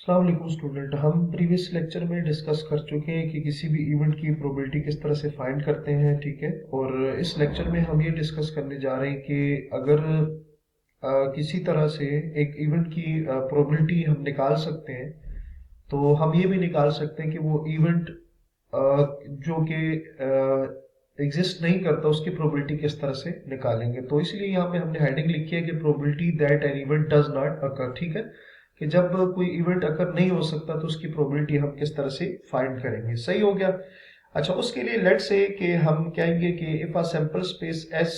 अस्सलाम वालेकुम स्टूडेंट। हम प्रीवियस लेक्चर में डिस्कस कर चुके हैं कि किसी भी इवेंट की प्रोबेबिलिटी किस तरह से फाइंड करते हैं, ठीक है। और इस लेक्चर में हम ये डिस्कस करने जा रहे हैं कि अगर किसी तरह से एक इवेंट की प्रोबेबिलिटी हम निकाल सकते हैं, तो हम ये भी निकाल सकते हैं कि वो इवेंट जो कि एग्जिस्ट नहीं करता उसकी प्रोबेबिलिटी किस तरह से निकालेंगे। तो इसलिए यहाँ पे हमने हेडिंग लिखी है कि probability that an event does not अकर, ठीक है। कि जब कोई इवेंट अकर नहीं हो सकता तो उसकी प्रोबेबिलिटी हम किस तरह से फाइंड करेंगे। सही हो गया। अच्छा, उसके लिए लेट्स से कि हम कहेंगे कि if a sample space S,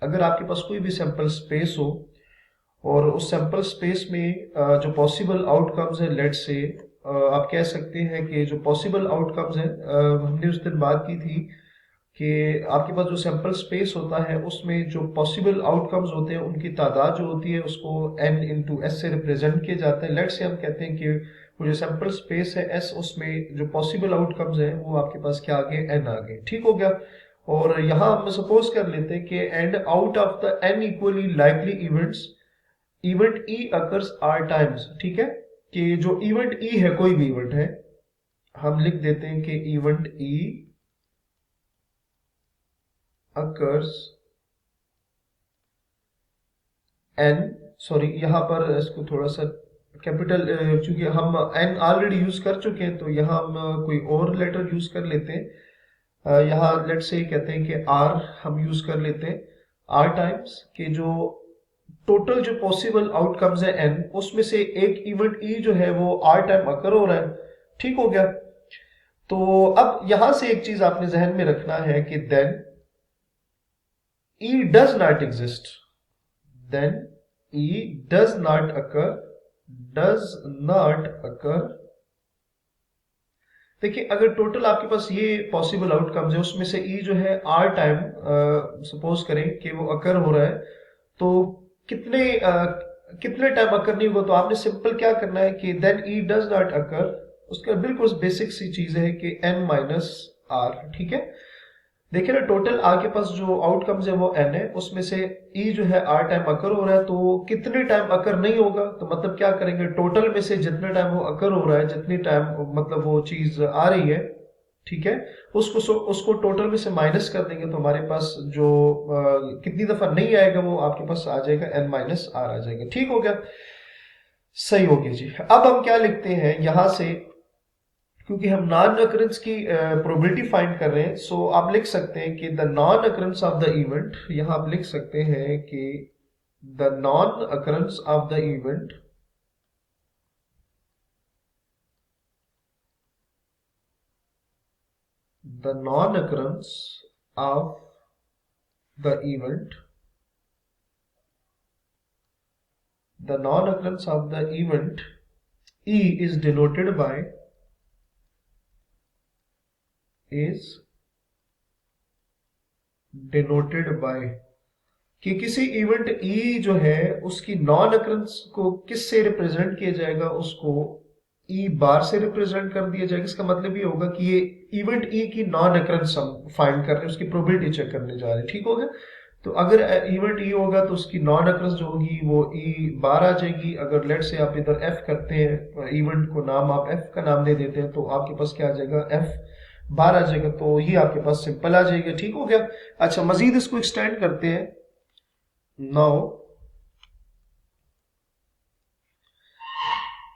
अगर आपके पास कोई भी सैंपल स्पेस हो और उस सैंपल स्पेस में जो पॉसिबल आउटकम्स है, लेट्स से आप कह सकते हैं कि जो पॉसिबल आउटकम्स है, हमने उस दिन बात की थी कि आपके पास जो सैंपल स्पेस होता है उसमें जो पॉसिबल आउटकम्स होते हैं उनकी तादाद जो होती है उसको n इंटू एस से रिप्रेजेंट किए जाते हैं। लेट्स से हम कहते हैं कि वो जो सैंपल स्पेस है s, उसमें जो पॉसिबल आउटकम्स है वो आपके पास क्या आ गए, n आ गए, ठीक हो गया। और यहाँ हम सपोज कर लेते हैं कि and out of the n equally likely events, event E occurs R times, ठीक है। कि जो इवेंट ई है, कोई भी इवेंट है, हम लिख देते हैं कि event E occurs N, sorry यहाँ पर इसको थोड़ा सा कैपिटल, चूंकि हम एन ऑलरेडी यूज कर चुके हैं तो यहाँ हम कोई और लेटर यूज कर लेते हैं। यहाँ लेट से कहते हैं कि आर हम यूज कर लेते हैं, आर टाइम्स के जो टोटल जो पॉसिबल आउटकम्स है एन, उसमें से एक इवेंट ई जो है वो आर टाइम अकर हो रहा है, ठीक हो गया। तो अब यहां से एक चीज आपने जहन में रखना है कि then E does not exist, then E does not occur, does not occur। देखिए, अगर टोटल आपके पास ये पॉसिबल आउटकम्स है उसमें से E जो है आर टाइम सपोज करें कि वो अकर हो रहा है, तो कितने टाइम अकर नहीं होगा, तो आपने सिंपल क्या करना है कि then E does not occur, उसका बिल्कुल बेसिक सी चीज है कि n माइनस आर, ठीक है। देखिए ना, टोटल आपके पास जो आउटकम्स है वो n है, उसमें से e जो है r टाइम अकर हो रहा है, तो कितने टाइम अकर नहीं होगा, तो मतलब क्या करेंगे, टोटल में से जितने टाइम वो अकर हो रहा है, जितनी टाइम मतलब वो चीज आ रही है, ठीक है, उसको टोटल में से माइनस कर देंगे तो हमारे पास जो कितनी दफा नहीं आएगा वो आपके पास आ जाएगा, n माइनस आर आ जाएगा, ठीक हो गया। सही हो गया जी। अब हम क्या लिखते हैं यहां से, क्योंकि हम नॉन अकरेंस की प्रोबेबिलिटी फाइंड कर रहे हैं, सो आप लिख सकते हैं कि the non occurrence of the event, यहां आप लिख सकते हैं कि the non occurrence of the event, the non occurrence of the event, the non occurrence of the event E is denoted by, is denoted by, कि किसी event E जो है उसकी नॉन अकरेंस को किस से रिप्रेजेंट किया जाएगा, उसको ई बार से रिप्रेजेंट कर दिया जाएगा। इसका मतलब ये होगा कि ये इवेंट ई की नॉन अकरेंस हम फाइंड कर रहे हैं, उसकी प्रोबेबिलिटी चेक करने जा रहे हैं, ठीक हो गया। तो अगर इवेंट ई होगा तो उसकी नॉन अकरेंस जो होगी वो ई बार आ जाएगी। अगर लेट से आप इधर एफ करते हैं, इवेंट को नाम आप एफ का नाम दे देते हैं, तो आपके पास क्या आ जाएगा, एफ बार आ जाएगा, तो ये आपके पास सिंपल आ जाएगा, ठीक हो गया। अच्छा, मजीद इसको एक्सटेंड करते हैं। नाउ,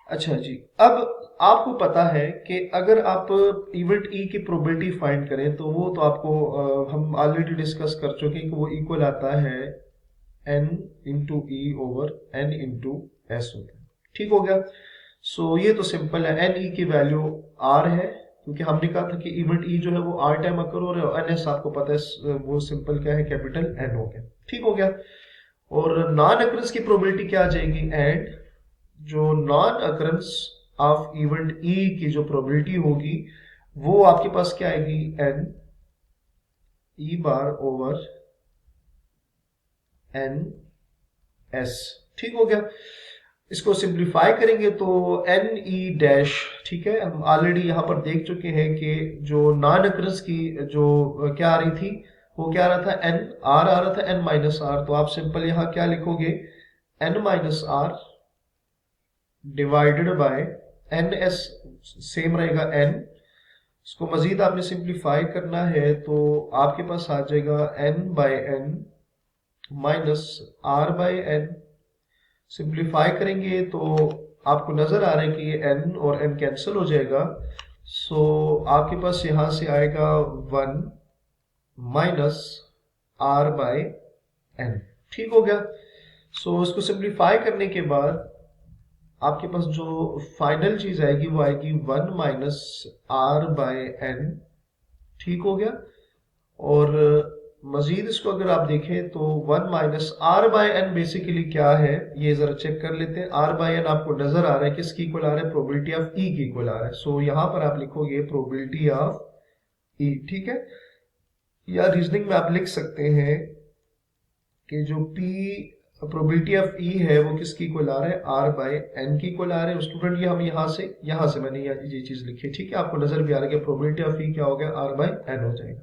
अच्छा जी, अब आपको पता है कि अगर आप इवेंट ई की प्रोबेबिलिटी फाइंड करें तो वो तो आपको हम ऑलरेडी डिस्कस कर चुके हैं कि वो इक्वल आता है n इंटू ई ओवर n इंटू एस होता है, ठीक हो गया। सो ये तो सिंपल है, एन ई की वैल्यू r है, क्योंकि हमने कहा था कि इवेंट ई जो है वो r टाइम अकर हो रहा है, और एन एस आपको पता है वो सिंपल क्या है, कैपिटल n हो गया, ठीक हो गया। और नॉन अकरेंस की प्रोबेबिलिटी क्या आ जाएगी, एंड जो non occurrence of event E की जो प्रोबेबिलिटी होगी वो आपके पास क्या आएगी, एन ई बार ओवर एन एस, ठीक हो गया। इसको सिंप्लीफाई करेंगे तो एन ई डैश, ठीक है। हम ऑलरेडी यहां पर देख चुके हैं कि जो नॉन अकरेंस की जो क्या आ रही थी, वो क्या आ रहा था, एन आर आ रहा था, एन माइनस आर, तो आप सिंपल यहां क्या लिखोगे, N minus R divided by N S same रहेगा एन। इसको मजीद आपने सिंप्लीफाई करना है तो आपके पास आ जाएगा N by N minus R by N. Simplify करेंगे तो आपको नजर आ रहा है कि ये एन और एन कैंसिल हो जाएगा। सो आपके पास यहां से आएगा 1 माइनस आर बाई एन। ठीक हो गया। सो इसको सिंप्लीफाई करने के बाद आपके पास जो फाइनल चीज आएगी वो आएगी 1 माइनस आर बाय एन। ठीक हो गया। और मजीद इसको अगर आप देखें तो 1 minus R by N basically क्या है ये जरा चेक कर लेते हैं। आर बाय एन आपको नजर आ रहा है किसकी इक्वल आ रहा है, प्रोबेबिलिटी ऑफ ई की इक्वल आ रहा है। सो यहां पर आप लिखोगे प्रोबेबिलिटी ऑफ ई। ठीक है। या रीजनिंग में आप लिख सकते हैं कि जो पी प्रोबेबिलिटी ऑफ ई है वो किसकी इक्वल आ रहा है, आर बाय एन की इक्वल आ रहा है। स्टूडेंट ये हम यहां से मैंने ये चीज लिखी है। ठीक है। आपको नजर भी आ रहा है कि प्रोबेबिलिटी ऑफ ई क्या हो गया, आर बाय एन हो जाएगा।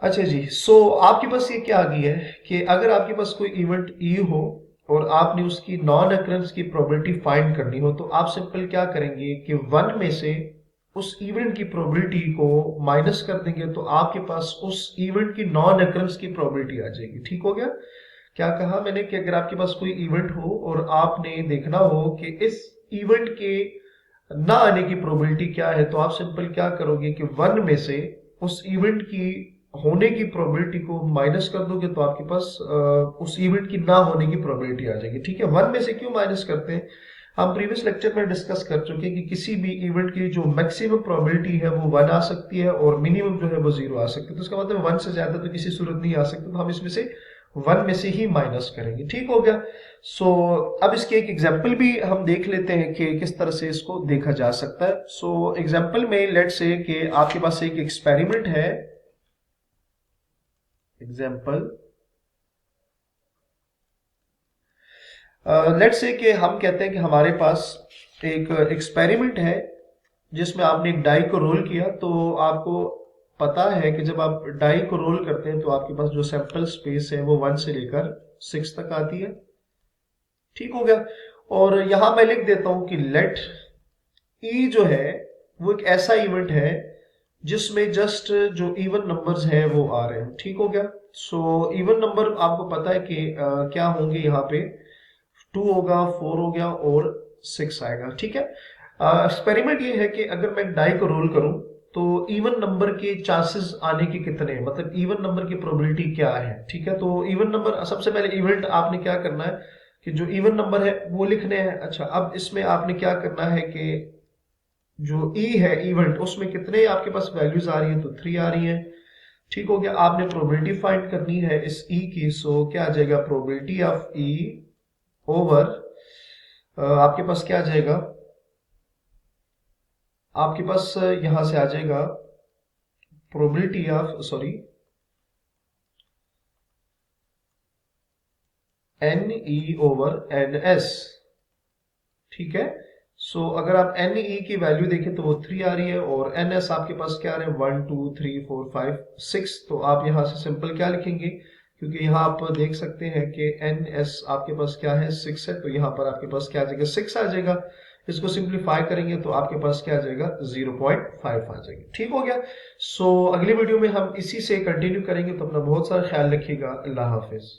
अच्छा जी। सो आपके पास ये क्या आ गई है कि अगर आपके पास कोई इवेंट ई हो और आपने उसकी नॉन अक्रेंस की प्रोबेबिलिटी फाइंड करनी हो तो आप सिंपल क्या करेंगे कि 1 में से उस इवेंट की प्रोबेबिलिटी को माइनस कर देंगे तो आपके पास उस इवेंट की नॉन अक्रेंस की प्रोबेबिलिटी आ जाएगी। ठीक हो गया। क्या कहा मैंने कि अगर आपके पास कोई इवेंट हो और आपने देखना हो कि इस इवेंट के ना आने की प्रोबेबिलिटी क्या है तो आप सिंपल क्या करोगे कि 1 में से उस इवेंट की होने की प्रोबेबिलिटी को माइनस कर दोगे तो आपके पास उस इवेंट की ना होने की प्रोबेबिलिटी आ जाएगी। ठीक है। 1 में से क्यों माइनस करते हैं, हम प्रीवियस लेक्चर में डिस्कस कर चुके हैं कि किसी भी इवेंट की जो मैक्सिमम प्रोबेबिलिटी है वो 1 आ सकती है और मिनिमम जो है वो 0 आ सकती है। तो इसका मतलब 1 से ज्यादा तो किसी सूरत नहीं आ सकती, तो हम इसमें से 1 में से ही माइनस करेंगे। ठीक हो गया। सो अब इसके एक एग्जांपल भी हम देख लेते हैं कि किस तरह से इसको देखा जा सकता है। सो एग्जांपल में लेट से कि आपके पास एक एक्सपेरिमेंट है। एग्जांपल लेट से कि हम कहते हैं कि हमारे पास एक एक्सपेरिमेंट है जिसमें आपने एक डाई को रोल किया। तो आपको पता है कि जब आप डाई को रोल करते हैं तो आपके पास जो सैंपल स्पेस है वो 1 से लेकर 6 तक आती है। ठीक हो गया। और यहां मैं लिख देता हूं कि लेट ई जो है वो एक ऐसा इवेंट है जिसमें जस्ट जो इवन नंबर्स हैं वो आ रहे हैं। ठीक हो गया। सो इवन नंबर आपको पता है कि क्या होंगे, यहाँ पे 2 होगा, 4 हो गया और 6 आएगा। ठीक है। एक्सपेरिमेंट ये है कि अगर मैं डाई को रोल करूं तो इवन नंबर के चांसेस आने के कितने हैं, मतलब इवन नंबर की प्रोबेबिलिटी क्या है। ठीक है। तो इवन नंबर सबसे पहले इवेंट आपने क्या करना है कि जो इवन नंबर है वो लिखने हैं। अच्छा, अब इसमें आपने क्या करना है कि जो ई है इवेंट उसमें कितने आपके पास वैल्यूज आ रही है, तो 3 आ रही है। ठीक हो गया। आपने प्रोबेबिलिटी फाइंड करनी है इस ई की। सो क्या आ जाएगा, प्रोबेबिलिटी ऑफ ई ओवर आपके पास क्या आ जाएगा, आपके पास यहां से आ जाएगा probability of N E over N S. ठीक है। सो अगर आप एन ई की वैल्यू देखें तो वो 3 आ रही है और एन एस आपके पास क्या आ रहे हैं, 1 2 3 4 5 6। तो आप यहां से सिंपल क्या लिखेंगे, क्योंकि यहां आप देख सकते हैं कि एन एस आपके पास क्या है, 6 है। तो यहां पर आपके पास क्या आ जाएगा, 6 आ जाएगा। इसको सिंप्लीफाई करेंगे तो आपके पास क्या आ जाएगा, 0.5 आ जाएगा। ठीक हो गया। सो अगली वीडियो में हम इसी से कंटिन्यू करेंगे। तो अपना बहुत सारा ख्याल रखिएगा। अल्लाह हाफिज।